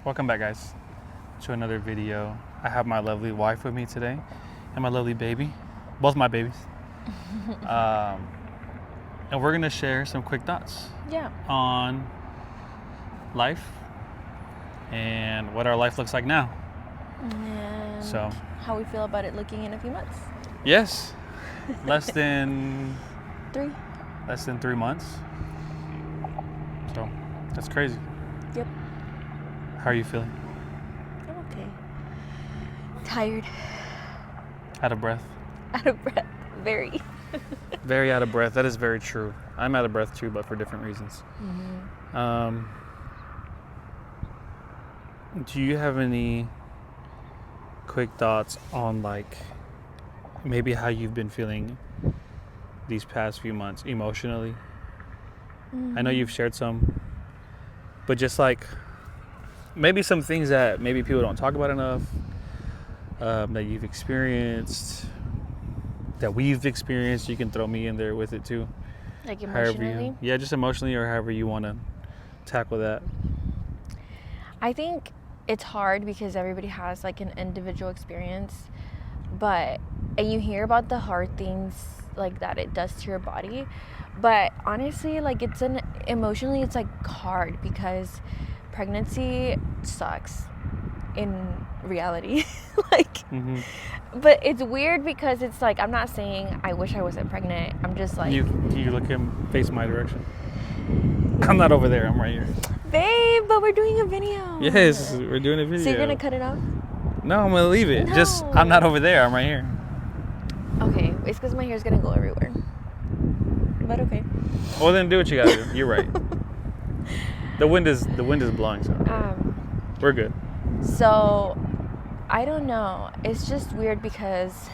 Welcome back, guys, to another video. I have my lovely wife with me today and my lovely baby, both my babies. And we're gonna share some quick thoughts on life and what our life looks like now. And So how we feel about it looking in a few months. yes, less than 3. 3 months. So that's crazy. Yep. How are you feeling? I'm okay. Tired. Out of breath? Out of breath. Very. Very out of breath. That is very true. I'm out of breath too, but for different reasons. Mm-hmm. Do you have any quick thoughts on like maybe how you've been feeling these past few months emotionally? I know you've shared some, but just like maybe some things that maybe people don't talk about enough, that you've experienced, that we've experienced. You can throw me in there with it too. Like emotionally? Just emotionally, or however you want to tackle that. I think it's hard because everybody has like an individual experience, and you hear about the hard things like that it does to your body, but honestly, like emotionally it's like hard because pregnancy sucks in reality. But it's weird because it's like, I'm not saying I wish I wasn't pregnant. I'm just like, You look him face my direction. I'm not over there. I'm right here. babe, but we're doing a video. Yes, we're doing a video. So you're gonna cut it off? No, I'm gonna leave it. No. Just I'm not over there. I'm right here. Okay, it's because my hair's gonna go everywhere. But okay. Well, then do what you gotta do. You're right. The wind is blowing, so we're good. So I don't know. It's just weird because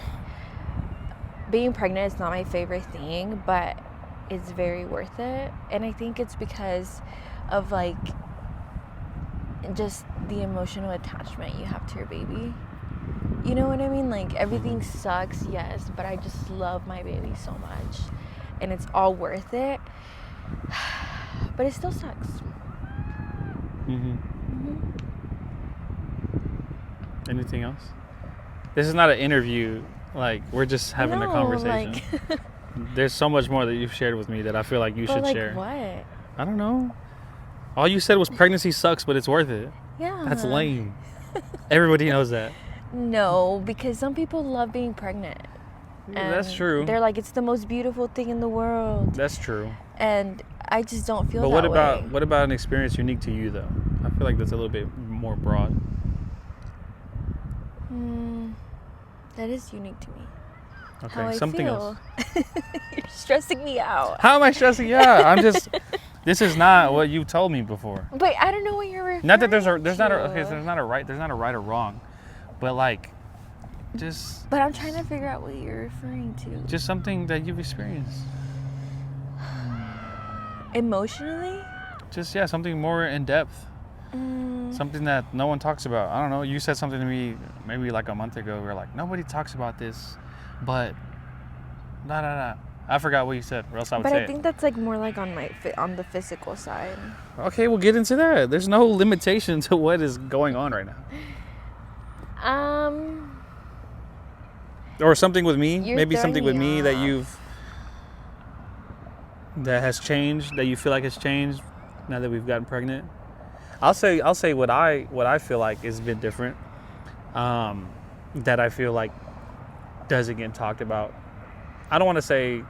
being pregnant is not my favorite thing, but it's very worth it. And I think it's because of like just the emotional attachment you have to your baby. You know what I mean? Like everything sucks, yes, but I just love my baby so much. And it's all worth it. But it still sucks. Anything else? This is not an interview. Like, we're just having a conversation. Like There's so much more that you've shared with me that I feel like you should like share. What? I don't know. All you said was pregnancy sucks, but it's worth it. Yeah. That's lame. Everybody knows that. No, because some people love being pregnant. That's And true. They're like, it's the most beautiful thing in the world. That's true. And I just don't feel But that way. what about an experience unique to you though? I feel like that's a little bit more broad. That is unique to me. Okay, How I something feel. else. You're stressing me out. How am I stressing you out? I'm just. This is not what you told me before. But I don't know what you're referring Not that there's not a right or wrong, but like, just. But I'm trying to figure out what you're referring to. Just something that you've experienced. Emotionally? Just something more in depth. Something that no one talks about. I don't know. You said something to me maybe like a month ago. We're like, nobody talks about this, but nah. I forgot what you said, or else I would say it. But I think that's like more like on the physical side. Okay, we'll get into that. There's no limitation to what is going on right now. Or something with me. Maybe something with me that has changed, that you feel like has changed now that we've gotten pregnant. I'll say what I feel like has been different. That I feel like doesn't get talked about. I don't want to say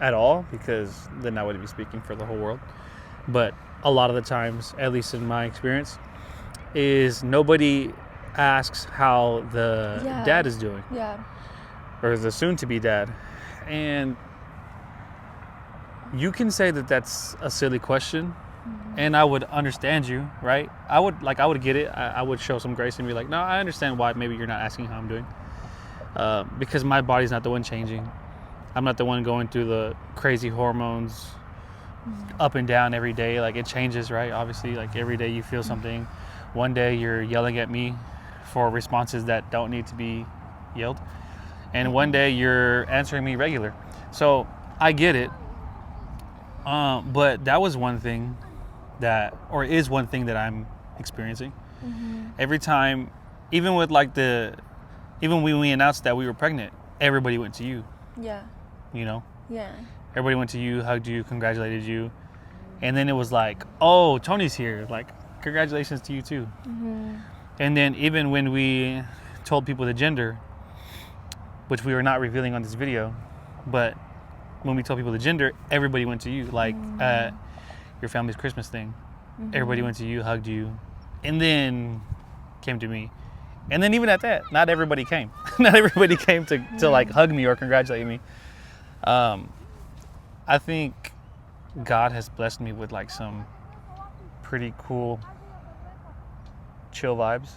at all, because then I would be speaking for the whole world. But a lot of the times, at least in my experience, is nobody asks how the dad is doing. Yeah. Or the soon-to-be dad. And you can say that that's a silly question, and I would understand you, right? I would get it. I would show some grace and be like, no, I understand why maybe you're not asking how I'm doing. Because my body's not the one changing. I'm not the one going through the crazy hormones up and down every day. Like, it changes, right? Obviously, like every day you feel something. One day you're yelling at me for responses that don't need to be yelled. And one day you're answering me regular. So I get it. But that was one thing is one thing that I'm experiencing. Mm-hmm. Every time, even with like even when we announced that we were pregnant, everybody went to you. Yeah. You know, Yeah. everybody went to you, hugged you, congratulated you, and then it was like, oh, Tony's here. Like, congratulations to you too. Mm-hmm. And then even when we told people the gender, which we were not revealing on this video, but when we told people the gender, everybody went to you. Like your family's Christmas thing, everybody went to you, hugged you, and then came to me. And then even at that, not everybody came. Not everybody came to like hug me or congratulate me. I think God has blessed me with like some pretty cool chill vibes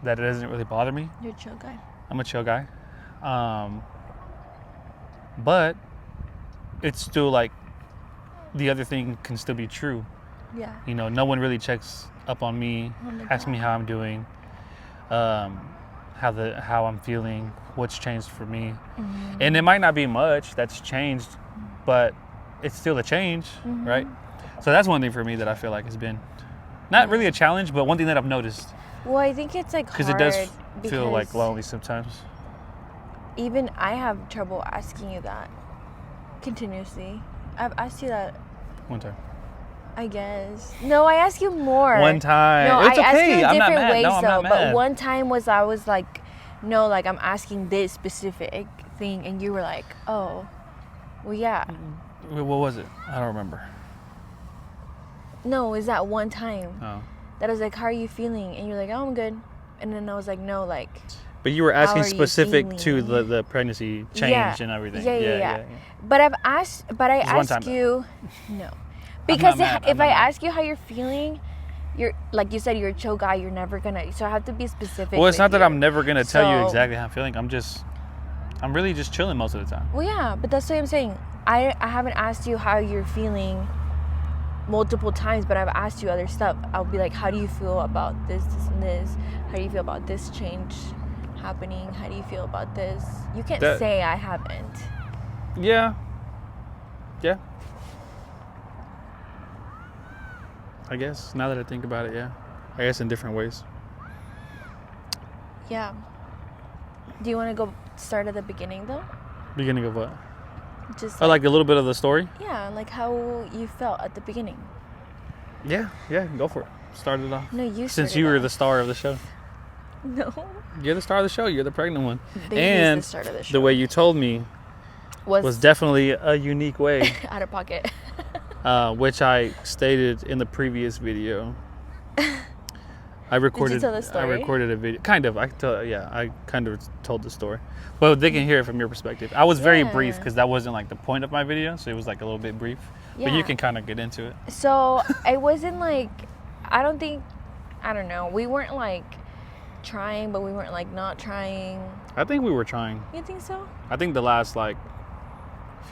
that it doesn't really bother me. You're a chill guy. I'm a chill guy. But it's still like the other thing can still be true. Yeah. You know, no one really checks up on me, asks me how I'm doing, how I'm feeling, what's changed for me. And it might not be much that's changed, but it's still a change, right? So that's one thing for me that I feel like has been not really a challenge, but one thing that I've noticed. Well, I think it's like hard because it does feel like lonely sometimes. Even I have trouble asking you that continuously. I've asked you that One time. I guess. No, I ask you more. One time. No, It's I ask okay. you in I'm not different mad. ways No, I'm though. not But mad. one time I was like, no, like I'm asking this specific thing, and you were like, oh, well, yeah. What was it? I don't remember. No, it was that one time Oh. that I was like, how are you feeling? And you're like, oh, I'm good. And then I was like, no, like. But you were asking How are you specific to feeling? the pregnancy change and everything. Yeah. But I've asked, but I Just one ask time, you, no, because mad. if I'm I not mad. ask you how you're feeling, you're like you said, you're a chill guy. You're never gonna. So I have to be specific. Well, it's with not that you. I'm never gonna tell you So- exactly how I'm feeling. I'm really just chilling most of the time. Well, yeah, but that's what I'm saying. I haven't asked you how you're feeling multiple times, but I've asked you other stuff. I'll be like, how do you feel about this, and this? How do you feel about this change happening? How do you feel about this? You can't say I haven't. Yeah. Yeah. I guess now that I think about it, yeah. I guess in different ways. Yeah. Do you want to go start at the beginning though? Beginning of what? Just I like a little bit of the story. yeah, like how you felt at the beginning. Yeah, go for it. Start it off. No, you. Since started you were off. the star of the show. No. You're the star of the show. You're the pregnant one. Baby And is the start of the show. the way you told me was definitely a unique way, out of pocket. which I stated in the previous video. I recorded. tell the story? I recorded a video. Kind of. I kind of told the story, but they can hear it from your perspective. I was very brief because that wasn't like the point of my video, so it was like a little bit brief. But you Yeah. can kind of get into it. So I wasn't like, I don't know. We weren't like trying, but we weren't like not trying. I think we were trying. You think so? I think the last like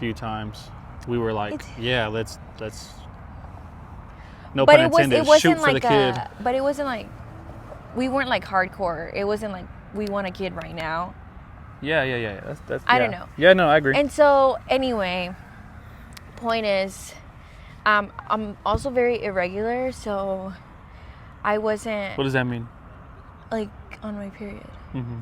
few times we were like, let's. No But pun intended. Shoot for the kid. But it wasn't like, we weren't like hardcore. It wasn't like we want a kid right now. Yeah. That's I don't know. Yeah, no, I agree. And so anyway, point is, I'm also very irregular, so I wasn't What does that mean? like on my period. Mm-hmm.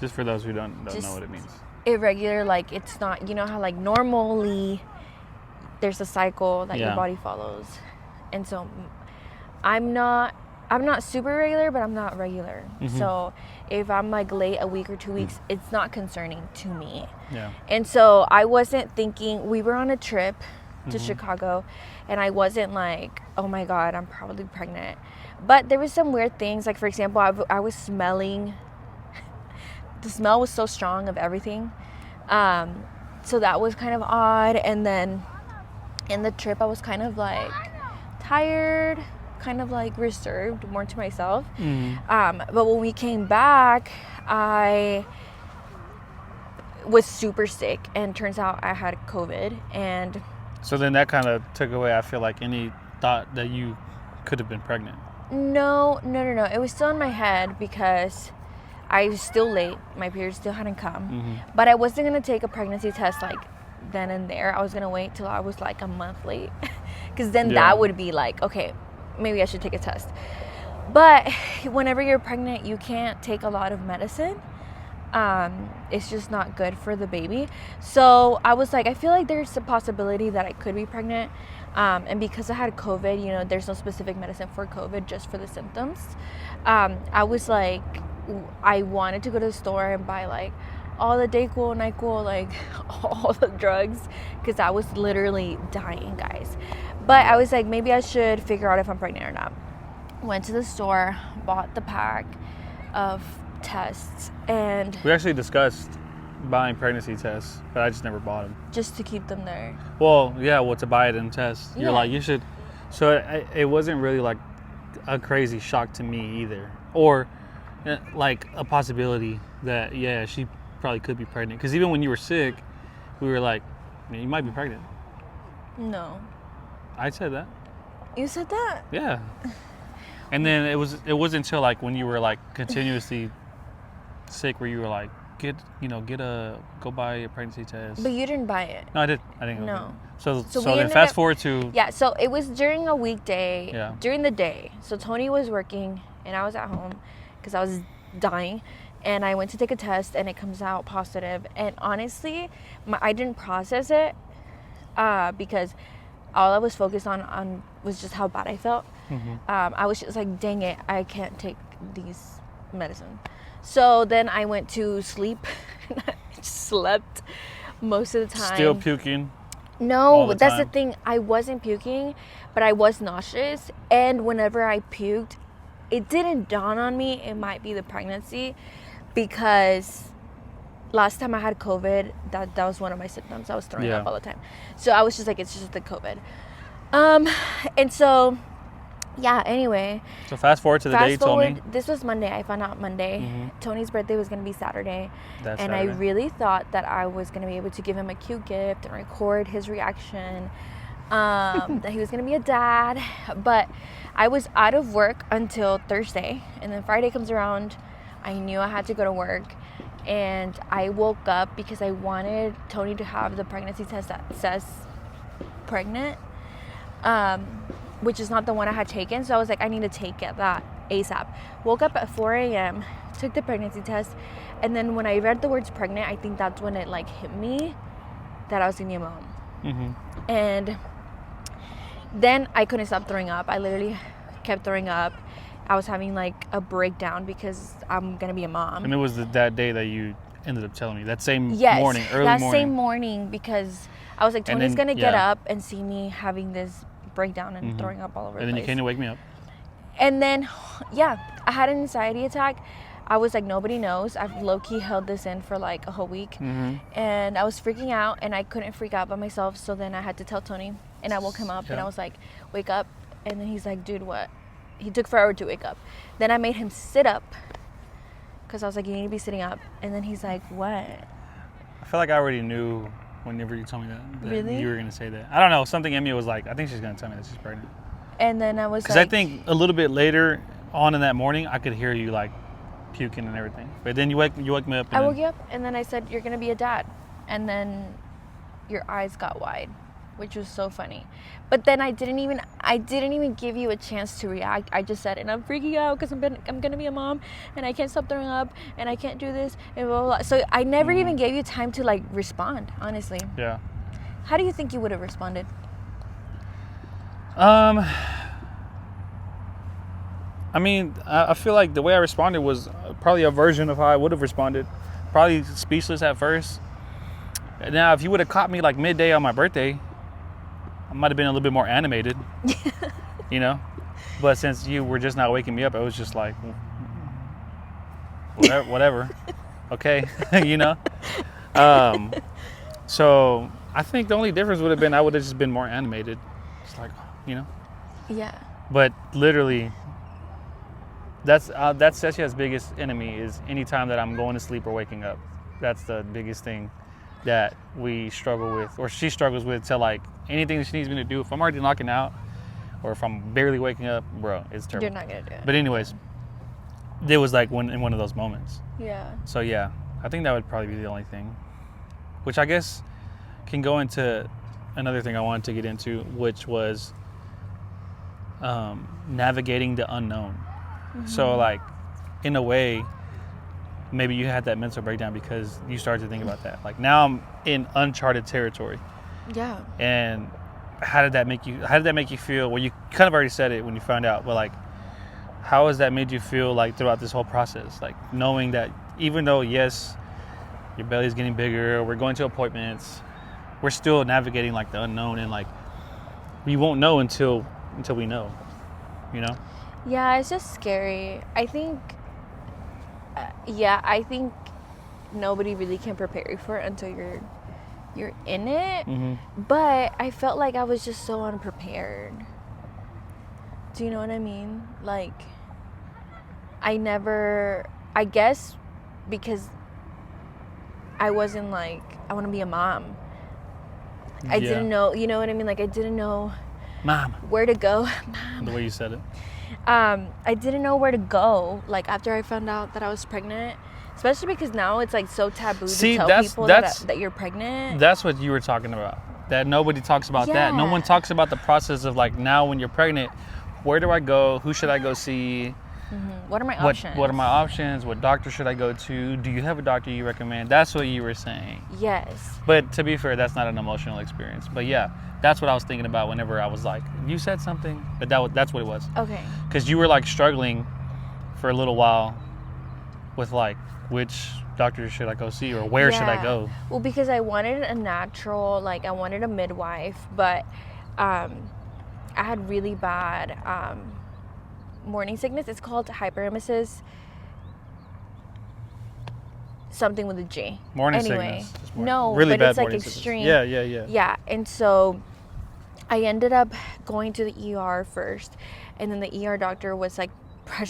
Just for those who don't know Just- what it means. Irregular, like it's not, you know how like normally there's a cycle that your body follows, and so I'm not super regular, but I'm not regular. So if I'm like late a week or 2 weeks, it's not concerning to me. Yeah. And so I wasn't thinking, we were on a trip to Chicago, and I wasn't like, oh my God, I'm probably pregnant. But there was some weird things, like for example, I was smelling, the smell was so strong of everything. So that was kind of odd. And then in the trip, I was kind of like tired, kind of like reserved, more to myself. But when we came back, I was super sick, and turns out I had COVID. And So then that kind of took away, I feel like, any thought that you could have been pregnant. no, it was still in my head because I was still late. My period still hadn't come. But I wasn't going to take a pregnancy test like then and there. I was going to wait till I was like a month late, because then that would be like, okay, maybe I should take a test. But whenever you're pregnant, you can't take a lot of medicine. It's just not good for the baby. So I was like, I feel like there's a possibility that I could be pregnant. And because I had COVID, you know, there's no specific medicine for COVID, just for the symptoms. I was like, I wanted to go to the store and buy like all the Dayquil, NyQuil, like all the drugs, because I was literally dying, guys. But I was like, maybe I should figure out if I'm pregnant or not. Went to the store, bought the pack of tests, and we actually discussed buying pregnancy tests, but I just never bought them. Just to keep them there. Well, yeah, to buy it and test. You're like, you should. So it wasn't really like a crazy shock to me either, or like a possibility that she probably could be pregnant. Because even when you were sick, we were like, you might be pregnant. No. I said that. You said that? Yeah. And then it wasn't until like when you were like continuously sick where you were like, go buy a pregnancy test. But you didn't buy it. No, I didn't. No. So then fast forward to. Yeah, so it was during a weekday. Yeah. During the day. So Tony was working and I was at home because I was dying. And I went to take a test and it comes out positive. And honestly, I didn't process it because all I was focused on was just how bad I felt. Mm-hmm. I was just like, dang it, I can't take these medicine. So then I went to sleep. I slept most of the time. Still puking? No, that's the thing. I wasn't puking, but I was nauseous. And whenever I puked, it didn't dawn on me it might be the pregnancy, because last time I had COVID, that was one of my symptoms. I was throwing up all the time. So I was just like, it's just the COVID. And so, anyway. So fast forward to the day you told me. This was Monday. I found out Monday. Mm-hmm. Tony's birthday was going to be Saturday. Saturday. I really thought that I was going to be able to give him a cute gift and record his reaction. That he was going to be a dad. But I was out of work until Thursday. And then Friday comes around. I knew I had to go to work. And I woke up because I wanted Tony to have the pregnancy test that says pregnant, which is not the one I had taken. So I was like, I need to take that ASAP. Woke up at 4 a.m., took the pregnancy test. And then when I read the words pregnant, I think that's when it like hit me that I was going to be a mom. Mm-hmm. And then I couldn't stop throwing up. I literally kept throwing up. I was having like a breakdown because I'm gonna be a mom. And it was that day that you ended up telling me, that same morning, early morning. That same morning, because I was like, Tony's gonna get up and see me having this breakdown and throwing up all over the place. And then you came to wake me up. And then, I had an anxiety attack. I was like, nobody knows. I've low-key held this in for like a whole week. Mm-hmm. And I was freaking out, and I couldn't freak out by myself. So then I had to tell Tony, and I woke him up, and I was like, wake up. And then he's like, dude, what? He took forever to wake up. Then I made him sit up because I was like, you need to be sitting up. And then he's like, what? I feel like I already knew whenever you told me that really? You were going to say that. I don't know. Something in me was like, I think she's going to tell me that she's pregnant. And then I was like... Because I think a little bit later on in that morning, I could hear you like puking and everything. But then you woke me up. I woke you up and then I said, you're going to be a dad. And then your eyes got wide, which was so funny. But then I didn't even give you a chance to react. I just said, and I'm freaking out because I'm gonna be a mom and I can't stop throwing up and I can't do this and blah, blah, blah. So I never even gave you time to like respond, honestly. Yeah. How do you think you would have responded? I mean, I feel like the way I responded was probably a version of how I would have responded. Probably speechless at first. Now, if you would have caught me like midday on my birthday, I might have been a little bit more animated, you know? But since you were just not waking me up, it was just like, whatever. Okay, you know? So I think the only difference would have been I would have just been more animated. It's like, you know? Yeah. But literally, that's Cecia's biggest enemy is anytime that I'm going to sleep or waking up. That's the biggest thing that we struggle with, or she struggles with, to like anything that she needs me to do. If I'm already knocking out or if I'm barely waking up, bro, it's terrible. You're not gonna do it. But anyways, it was like in one of those moments. Yeah. So yeah, I think that would probably be the only thing, which I guess can go into another thing I wanted to get into, which was navigating the unknown. So like, in a way, maybe you had that mental breakdown because you started to think about that. Like now I'm in uncharted territory. Yeah. And how did that make you feel? Well, you kind of already said it when you found out, but like, how has that made you feel like throughout this whole process? Like knowing that even though, yes, your belly's getting bigger, we're going to appointments, we're still navigating like the unknown, and like we won't know until we know, you know? Yeah, it's just scary. I think I think nobody really can prepare you for it until you're in it. But I felt like I was just so unprepared. Do you know what I mean? Like, I guess because I wasn't like, I want to be a mom. I didn't know, you know what I mean? Like, I didn't know Mom. where to go. Mom. The way you said it. I didn't know where to go, like, after I found out that I was pregnant. Especially because now it's, like, so taboo to tell people that you're pregnant. That's what you were talking about. That nobody talks about that. No one talks about the process of, like, now when you're pregnant, where do I go? Who should I go see? What are my options? What are my options? What doctor should I go to? Do you have a doctor you recommend? That's what you were saying. Yes. But to be fair, that's not an emotional experience. But yeah, that's what I was thinking about whenever I was like, you said something, but that's what it was. Okay. Because you were like struggling for a little while with like, which doctor should I go see or where should I go? Well, because I wanted a natural, like I wanted a midwife, but I had really bad morning sickness. It's called hyperemesis, something with a G. Morning sickness. Morning. No, really but bad it's like morning extreme. Sickness. Yeah. And so I ended up going to the ER first, and then the ER doctor was like,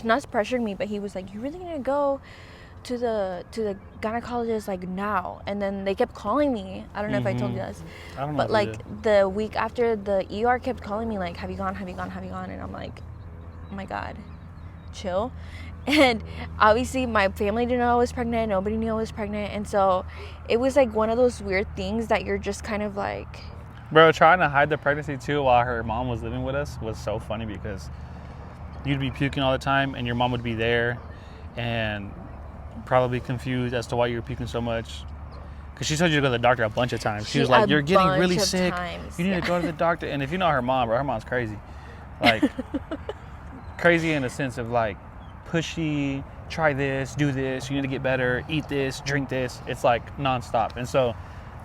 not pressured me, but he was like, "You really need to go to the gynecologist like now." And then they kept calling me. I don't know if I told you this, I don't know. but like the week after, the ER kept calling me like, "Have you gone? Have you gone? Have you gone?" And I'm like, oh my God, chill. And obviously my family didn't know I was pregnant. Nobody knew I was pregnant. And so it was like one of those weird things that you're just kind of like... Bro, trying to hide the pregnancy too while her mom was living with us was so funny because you'd be puking all the time and your mom would be there and probably confused as to why you were puking so much. Because she told you to go to the doctor a bunch of times. She was like, you're getting really sick. You need to go to the doctor. And if you know her mom, bro, her mom's crazy. Like... crazy in the sense of like pushy, try this, do this, you need to get better, eat this, drink this. It's like nonstop. And so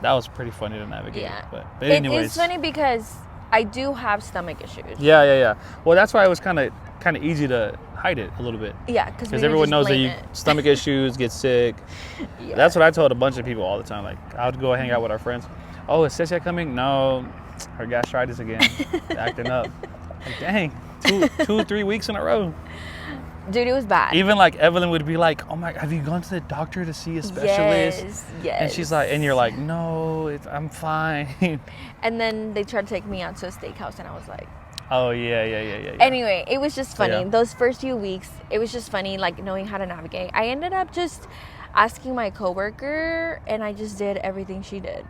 that was pretty funny to navigate. Yeah. But anyways. It's funny because I do have stomach issues. Yeah. Well, that's why it was kind of easy to hide it a little bit. Yeah, because everyone knows that you stomach issues, get sick. Yeah. That's what I told a bunch of people all the time. Like I would go hang out with our friends. Oh, is Cecilia coming? No, her gastritis again, acting up. Like, dang. 2-3 weeks in a row. Dude, it was bad. Even like Evelyn would be like, "Oh my, have you gone to the doctor to see a specialist?" Yes. And she's like, and you're like, "No, I'm fine." And then they tried to take me out to a steakhouse, and I was like, "Oh yeah." Anyway, it was just funny. Yeah. Those first few weeks, it was just funny, like knowing how to navigate. I ended up just asking my coworker, and I just did everything she did.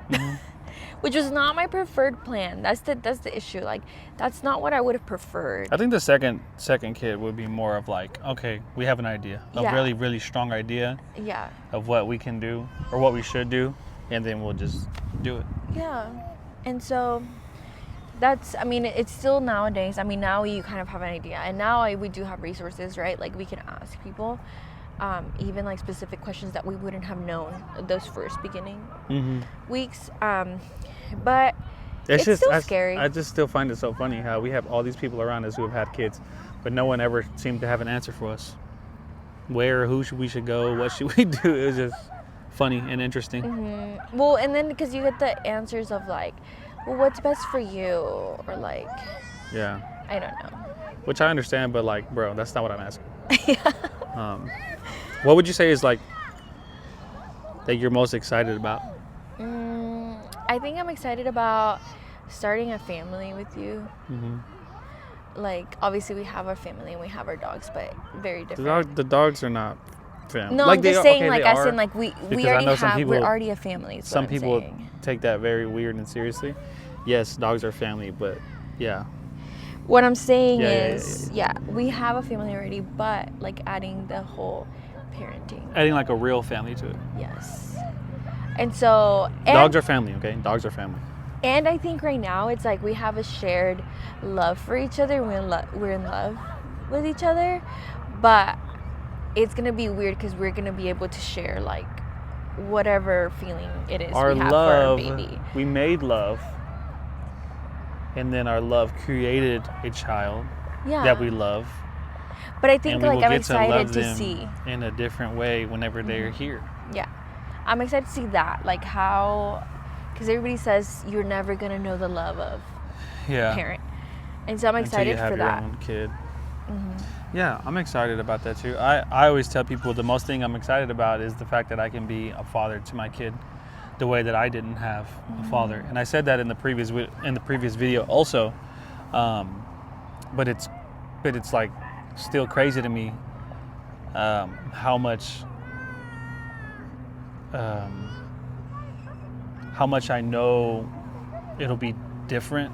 Which was not my preferred plan. That's the issue. Like, that's not what I would have preferred. I think the second kid would be more of like, okay, we have an idea, a really, really strong idea of what we can do or what we should do, and then we'll just do it. Yeah. And so that's, I mean, it's still nowadays. I mean, now you kind of have an idea. And now we do have resources, right? Like, we can ask people. Even like specific questions that we wouldn't have known those first beginning weeks. But it's still scary. I just still find it so funny how we have all these people around us who have had kids, but no one ever seemed to have an answer for us. Where, who we should go, what should we do? It was just funny and interesting. Well, and then because you get the answers of like, well, what's best for you? Or like, I don't know. Which I understand, but like, bro, that's not what I'm asking. What would you say is like that you're most excited about? I think I'm excited about starting a family with you. Like, obviously we have our family and we have our dogs, but very different. The dogs are not family. No, like I'm just saying, like, as in, like, we we're already a family. Some people take that very weird and seriously. Yes, dogs are family, but yeah. What I'm saying Yeah, is, we have a family already, but like adding the whole parenting. Adding like a real family to it. Yes. And so... dogs are family, okay? Dogs are family. And I think right now it's like we have a shared love for each other. We're in love with each other. But it's going to be weird because we're going to be able to share like whatever feeling it is Our we have love, for our baby. we made love. And then our love created a child that we love. But I think like I'm excited to them see in a different way whenever they're here. Yeah. I'm excited to see that. Like how, because everybody says you're never going to know the love of a parent. And so I'm excited Until you have for your that. own kid. Yeah, I'm excited about that too. I always tell people the most thing I'm excited about is the fact that I can be a father to my kid the way that I didn't have a father. And I said that in the previous video also. But it's like still crazy to me how much I know it'll be different,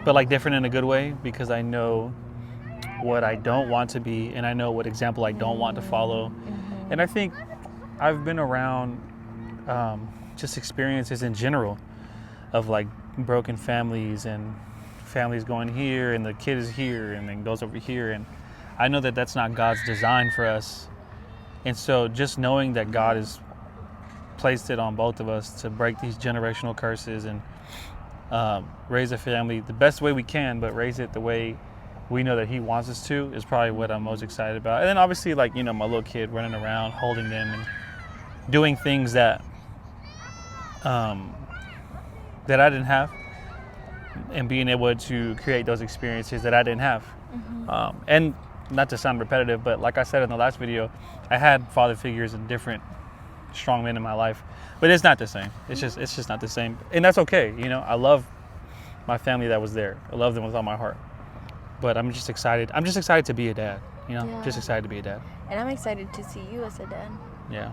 but like different in a good way, because I know what I don't want to be, and I know what example I don't want to follow. And I think I've been around just experiences in general of like broken families and families going here and the kid is here and then goes over here, and I know that that's not God's design for us. And so just knowing that God has placed it on both of us to break these generational curses and raise a family the best way we can, but raise it the way we know that He wants us to, is probably what I'm most excited about. And then obviously, like, you know, my little kid running around, holding them and doing things that that I didn't have, and being able to create those experiences that I didn't have. And not to sound repetitive, but like I said in the last video, I had father figures and different strong men in my life, but it's not the same. It's just not the same, and that's okay. You know, I love my family that was there. I love them with all my heart. But I'm just excited. I'm just excited to be a dad. You know, just excited to be a dad. And I'm excited to see you as a dad. Yeah.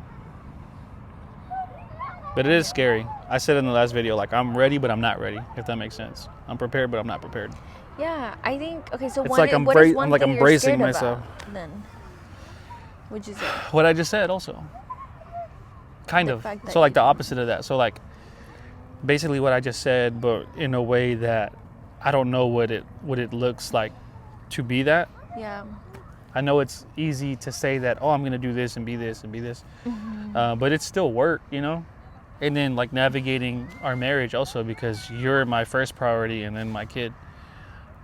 But it is scary. I said in the last video, like, I'm ready, but I'm not ready, if that makes sense. I'm prepared, but I'm not prepared. Yeah, I think, okay, so it's what like is one I'm thing embracing you're scared myself. about, then? What'd you say? What I just said also. Kind of. So like the opposite of that. So like basically what I just said, but in a way that I don't know what it looks like to be that. Yeah. I know it's easy to say that, oh, I'm going to do this and be this and be this. But it's still work, you know? And then like navigating our marriage also, because you're my first priority and then my kid,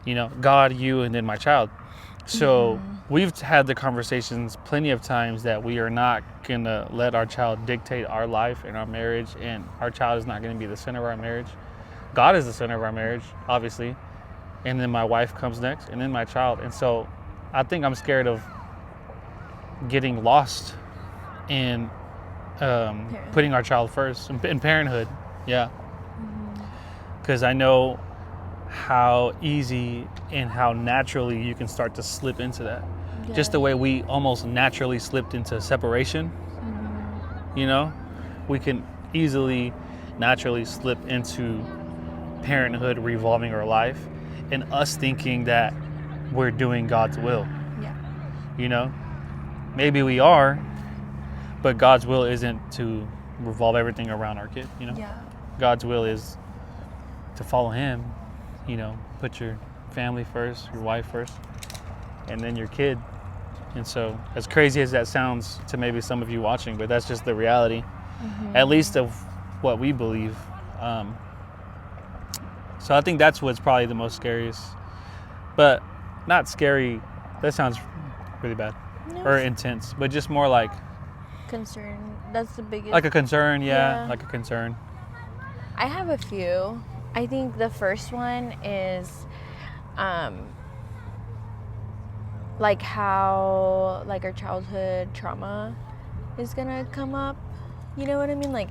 you know, God, you, and then my child. So we've had the conversations plenty of times that we are not going to let our child dictate our life and our marriage, and our child is not going to be the center of our marriage. God is the center of our marriage, obviously. And then my wife comes next, and then my child. And so I think I'm scared of getting lost in putting our child first in parenthood. Yeah. Because I know how easy and how naturally you can start to slip into that. Yeah. Just the way we almost naturally slipped into separation. You know, we can easily, naturally slip into parenthood revolving our life, and us thinking that we're doing God's will. Yeah. You know, maybe we are, but God's will isn't to revolve everything around our kid, you know? Yeah. God's will is to follow Him, you know, put your family first, your wife first, and then your kid. And so, as crazy as that sounds to maybe some of you watching, but that's just the reality, at least of what we believe. So I think that's what's probably the most scariest. But not scary, that sounds really bad. No. Or intense, but just more like concern. That's the biggest. Like a concern, yeah, like a concern. I have a few. I think the first one is like how like our childhood trauma is gonna come up. You know what I mean? Like,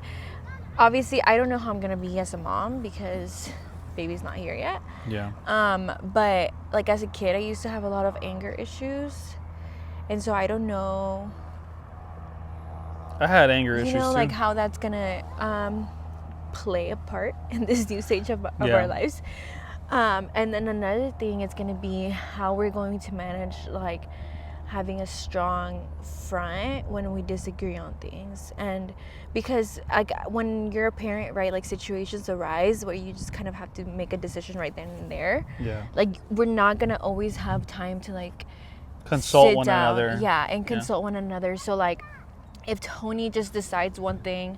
obviously I don't know how I'm gonna be as a mom because baby's not here yet. Yeah. But like as a kid I used to have a lot of anger issues, and so I don't know. I had anger issues too. Like too. how that's gonna play a part in this new stage of our lives. And then another thing is going to be how we're going to manage like having a strong front when we disagree on things. And because like when you're a parent, right, like situations arise where you just kind of have to make a decision right then and there. Yeah. Like we're not going to always have time to like Consult sit one down, another. yeah, and consult one another. So like if Tony just decides one thing,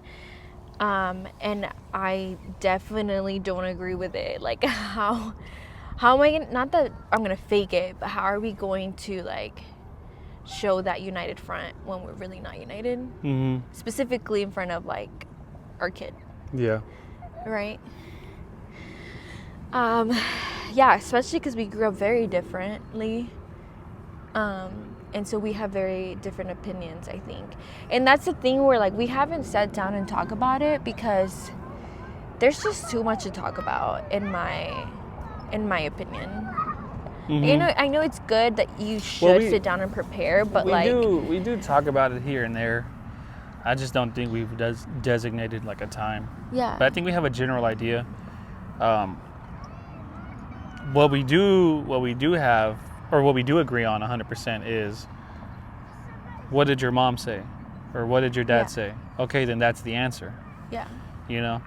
and I definitely don't agree with it, like how am I gonna, not that I'm gonna fake it, but how are we going to like show that united front when we're really not united? Mm-hmm. Specifically in front of like our kid. Yeah. Right? Yeah, especially because we grew up very differently. And so we have very different opinions, I think. And that's the thing where like we haven't sat down and talked about it because there's just too much to talk about in my opinion. Mm-hmm. You know, I know it's good that you should sit down and prepare, but we do talk about it here and there. I just don't think we've designated like a time. Yeah. But I think we have a general idea. What we do have, or what we do agree on 100% is, what did your mom say? Or what did your dad say? Okay, then that's the answer. Yeah. You know?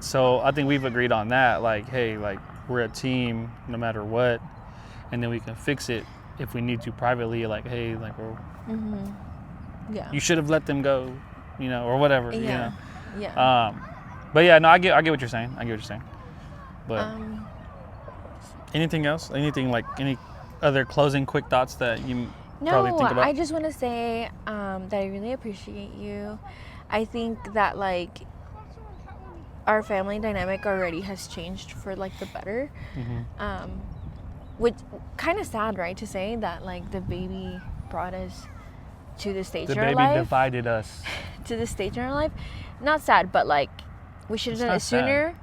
So I think we've agreed on that. Like, hey, like we're a team no matter what. And then we can fix it if we need to privately. Like, hey, like, Yeah. you should have let them go, you know, or whatever. Yeah. You know? Yeah. But yeah, no, I get what you're saying. But anything else? Anything like any other closing quick thoughts that you probably think about? No, I just want to say that I really appreciate you. I think that like our family dynamic already has changed for like the better. Mm-hmm. Which kind of sad, right, to say that like the baby brought us to the stage in our life. The baby divided us. To the stage in our life. Not sad, but like we should have done it sooner. Sad.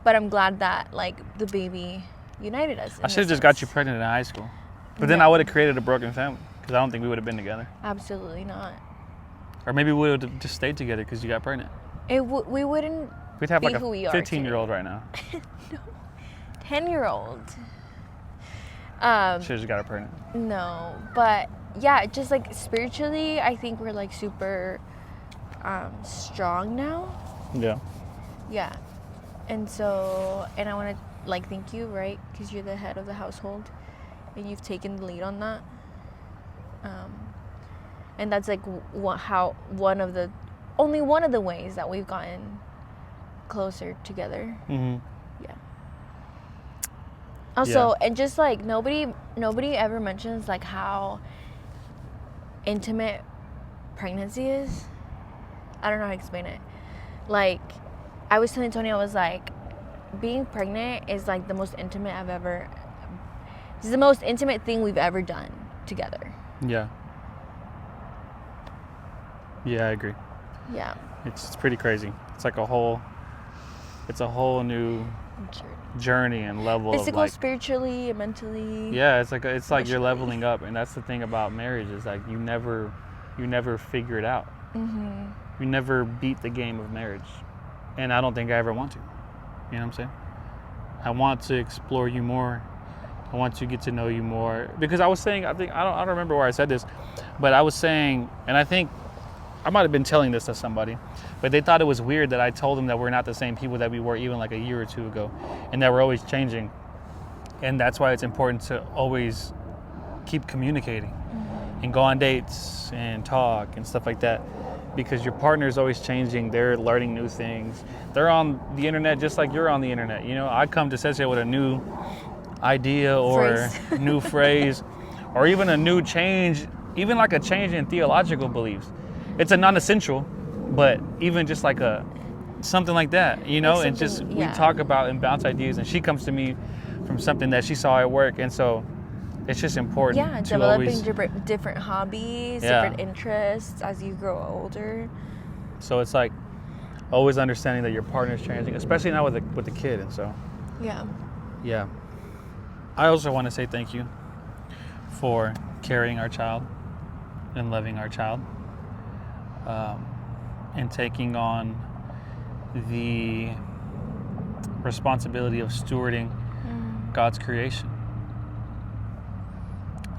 But I'm glad that like the baby united us. I should have just got you pregnant in high school. But then I would have created a broken family because I don't think we would have been together. Absolutely not. Or maybe we would have just stayed together because you got pregnant. We wouldn't. We'd have like a who we 15-year-old right now. No, 10-year-old. Should have just got her pregnant. No, but yeah, just like spiritually, I think we're like super strong now. Yeah. Yeah, and I want to like thank you, right? Because you're the head of the household, and you've taken the lead on that. And that's like one of the ways that we've gotten closer together. Mm-hmm. Yeah. Also, and just like nobody ever mentions like how intimate pregnancy is. I don't know how to explain it. Like, I was telling Tony, I was like, being pregnant is like the most intimate it's the most intimate thing we've ever done together. Yeah. Yeah, I agree. Yeah. It's pretty crazy. It's like a whole new journey and level physical, of like, spiritually, mentally. Yeah, it's like you're leveling up, and that's the thing about marriage is like you never figure it out. Mm-hmm. You never beat the game of marriage, and I don't think I ever want to. You know what I'm saying? I want to explore you more. I want to get to know you more, because I was saying, I don't remember where I said this, but I was saying, and I think I might have been telling this to somebody, but they thought it was weird that I told them that we're not the same people that we were even like a year or two ago, and that we're always changing. And that's why it's important to always keep communicating and go on dates and talk and stuff like that, because your partner is always changing. They're learning new things. They're on the internet just like you're on the internet. You know, I come to Session with a new idea or new phrase, or even a new change, even like a change in theological beliefs. It's a non-essential, but even just like something like that, you know, and just we talk about and bounce ideas, and she comes to me from something that she saw at work, and so it's just important. Yeah, to developing always, different hobbies, different interests as you grow older. So it's like always understanding that your partner's changing, especially now with the kid, and so. Yeah. I also want to say thank you for carrying our child and loving our child, and taking on the responsibility of stewarding God's creation.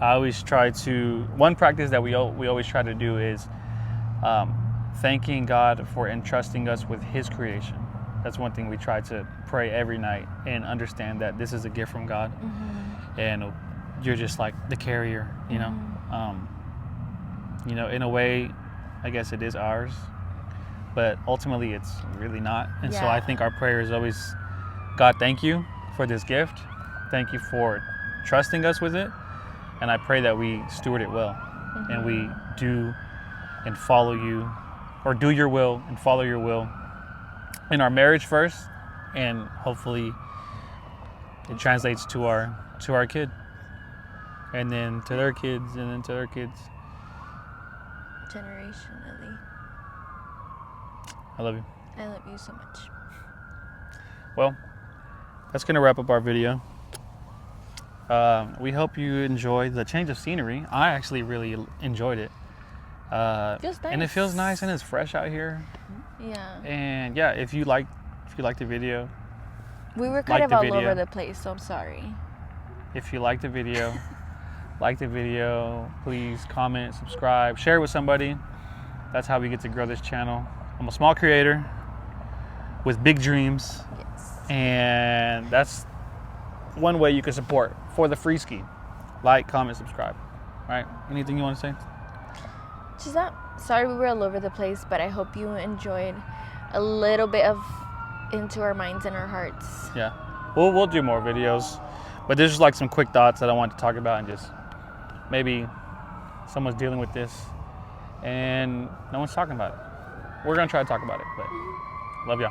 I always try to, one practice that we always try to do is thanking God for entrusting us with His creation. That's one thing we try to pray every night and understand that this is a gift from God, and you're just like the carrier, you know. In a way, I guess it is ours, but ultimately it's really not. And so I think our prayer is always, God, thank you for this gift. Thank you for trusting us with it. And I pray that we steward it well, and we do and follow you, or do your will and follow your will in our marriage first, and hopefully it translates to our kid, and then to their kids, and then to their kids. Generationally. I love you. I love you so much. Well, that's gonna wrap up our video. We hope you enjoy the change of scenery. I actually really enjoyed it. Feels nice. And it feels nice, and it's fresh out here. Yeah. And yeah, if you like the video, we were kind of all over the place, so I'm sorry. If you like the video, please comment, subscribe, share it with somebody. That's how we get to grow this channel. I'm a small creator with big dreams. Yes. And that's one way you can support for the free ski. Like, comment, subscribe. All right. Anything you want to say? Just that. Sorry we were all over the place, but I hope you enjoyed a little bit of Into Our Minds and Our Hearts. Yeah. We'll do more videos, but there's just like some quick thoughts that I want to talk about, and just maybe someone's dealing with this and no one's talking about it. We're gonna try to talk about it, but love y'all.